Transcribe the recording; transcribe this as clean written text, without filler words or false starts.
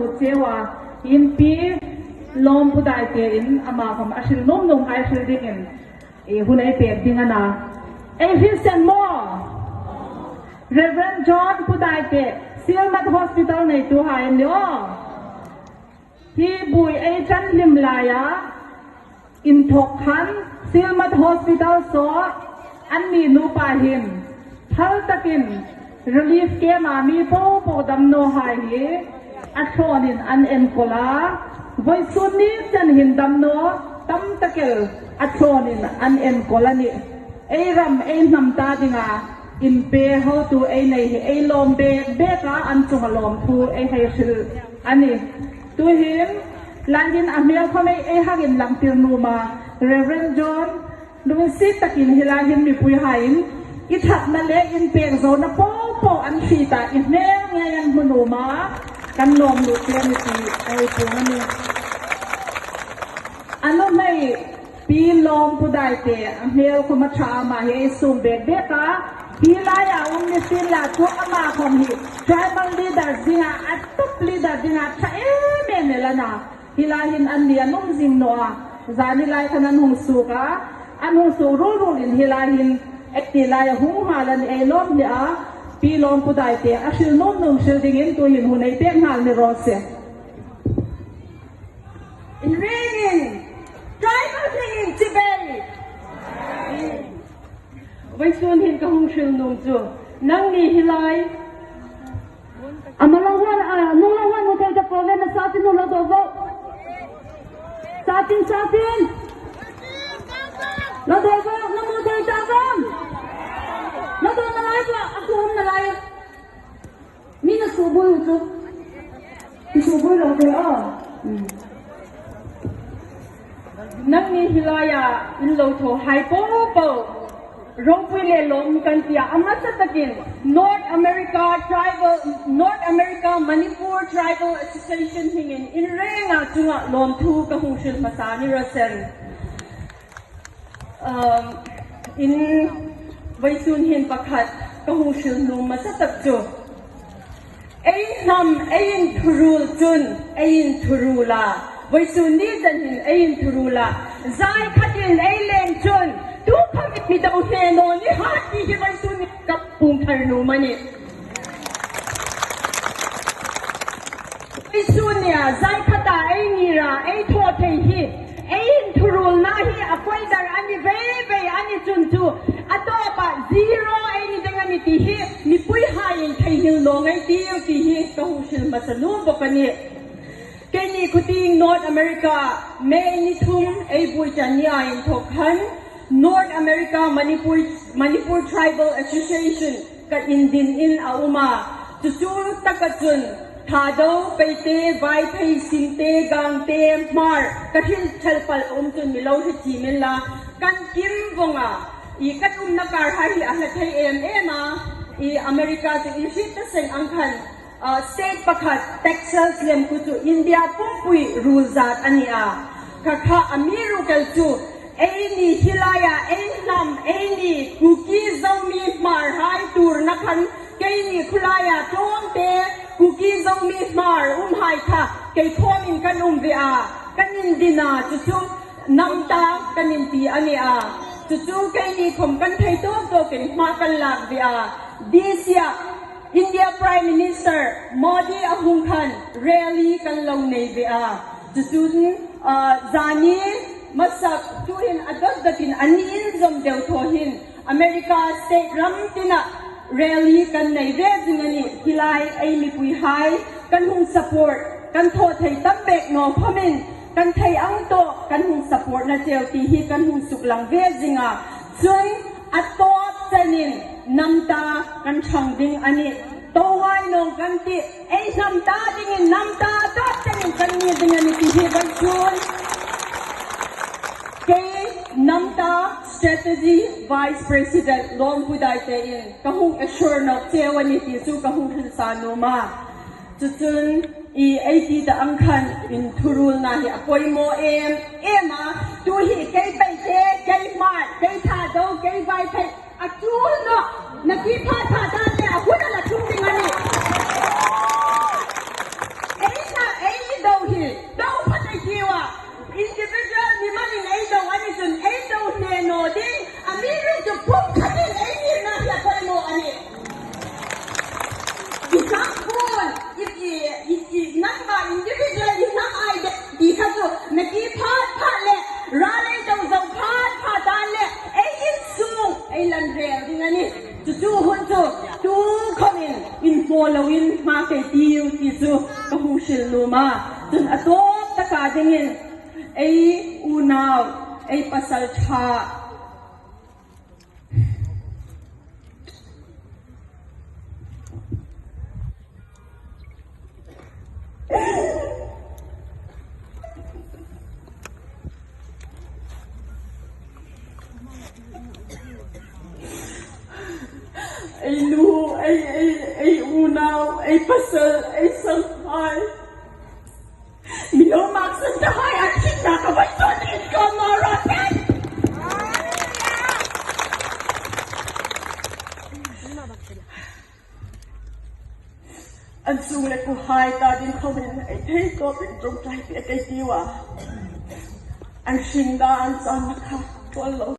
ดูเจว่าอินปีลมผู้ใดเจอินอามาผมอาชิลนุ่มนุ่มไอชิลดิ่งหุ่นไอเป็ดดิ่งนะฮิลเซนมอเรเวนจอห์นผู้ใดเจซิลมัดฮอสพิทอลในตัวหายเนาะที่บุยจันลิมลายาอินทกขันซิลมัดฮอสพิทอลโซอันมีนูปาหินทัลตะกินrelief เกมามีโปดำโนหายอัชวนินอันเอ็นโคลาไว้สุนีจันหินดำโนตั้มตะเกลอัชวนินอันเอ็นโคลานี่รำน้ำตาดิงาอินเปย์เขาตัวในลมเบกาอันจุงลมทูให้ชิลอันนี้ตัวหินหลังหินอเมริกาไม่หักินหลังติรนูมาเรเวนจอนดูสิตะกินฮิลาหินมีปุยหายอิทัดนั่นเองอินเปียงโซนโปอันชีตาอินเน่ไงยันมโนมากันลมดูเตียนตีปูนั่นเองอันนั้นในปีลมผู้ใดเตะเฮลคุมาชามาเฮซุ่มเบกาปีลายานิสิลาตัวอามาของฮิtribal leaderดิงาอัตตุลีดาดิงาชาเมนเลนะฮิลาหินอันเดียนุ่มจิงโนอาจานิไลขนันหงสุกาอันหงสุรูลินฮิลาหินเอกติลายหูฮาลันลมเนี่ยปีลมผู้ใดเตะอาชิลนุ่มนุ่มชิลดิ่งตัวหินหุ่นในเปียกหันในรถเสีย In ringing tribal singing Tibet ไว้ส่วนหินกระหงชิลนุ่มจูนั่งนี่ฮิลายอามาลงวันนุ่งลงวันนุ่งเทจะโปรเวนซาตินุ่งละตัววซาตินละตัววนุ่งเทจะฟังละตัวนั่นไรก็อักขระนั่นไรมีน่ะสูบบุยจูสูบบุยละตัวนั่งนี่ฮิลายาอินโลโตไฮโปโปร้องเพลงลมกันที่อามาสตะกิน North America Manipur Tribal Association หิงอินเร่งจุงะลมทูกะหงชิลภาษานิรเซนอินไว้ซุนหินประคัดกะหงชิลนุมาสตะจูนำอินทุรุลจุนอินทุรุลาไว้ซุนนี่จันหินอินทุรุลาใจขัดินเลนจุนทุกคนมีแต่อุเทนนนี่ฮาที่ที่ไว้ซุนกับปุ่งทารุมันนี่ไว้ซุนเนี่ยใจขัดนี่ระทอดที่ทุรุลนะที่อควายดาร์อันนี้เว่อันนี้จุนจูอัตโตปะ zero นี่ดังนั้นที่มีปุยหายินที่หินลงที่กะหงชิลมาสนุบกันนี่แกนี่คุติง North America เมนิทุมบุยจันนี่อินทกขัน North America Manipur Tribal Association กับอินดินอินอาอุมาจู่ๆตะกจุนทาดไปเตะไวเพย์สินเตะกังเตะมาร์กระถิ่นเชลปัลจุนมิลาวที่จีเมลากันกิมวงอีกัดนักการหาที่อาศัยมาอเมริกาจะอิชิตเซนอังคันstate ประคัด Texas เลียมกุจูอินเดียปุ่มปุยรูซัดอันนี้ข้าอเมริกาจูนี่ฮิลายานำนี่คุกกี้ซามีมาร์ไฮตูร์นักขันนี่คุลายาโจมเตคุกกี้ซามีมาร์ไฮค่ะข้อมินกันเวียกันยินดีนาจู่น้ำตากันยินตีอันนี้จู่นี่ผมกันไทยตัวกันมากันหลักเวียดิเซียIndia Prime Minister Modi Ahungkhan rally kan long nei bea jutun zani masak tuin adat dakin anin zom deu thohin America state ram tina rally kan nei ve jingani hilai ai mi pui hai kan hung support kan tho thai tam bek no phamin kan thai ang to kan hung support na cheu ti hi kan hung suklang ve jinga chun atot chanin namta kan changding ani towai nong kanti namta dingin namta tot chanin kanni dengan ni ban chun kay namta strategy vice president long pudai te in kahung assure nok chewani ti su kahung sano ma chun ai ti da angkhan in thurul na hi apoi mo ema tu hi kay bai te kay mat kay tha do kay vai phe achul no nakipha tha da ne akuna la chung ding ani hi đâu phát ai kêu à individual ni mani nei đâu anh chun ai đâu nè nó đi à mi rin chụp phúc khát đi ai đi na ya coi mo anh you can't fool if number individual is not I đi khát cho nè ki phát lệ ra lên trong dòng phát đan lệ ai in sung ai lần rèo đi ngay nè chú hôn chú come in follow in market deal thì chú cái hồ sơ lô mà chun atop ta cả dingin ai unaw ai pasal cha ai lu ai unaw ai pasal ai sanghay mi lo maksan tahay at sinakabayon ikaw marating ang sulit ko hay ta din kami ay take off in trong tay kay tiwa ang sindaan sa nakatwalo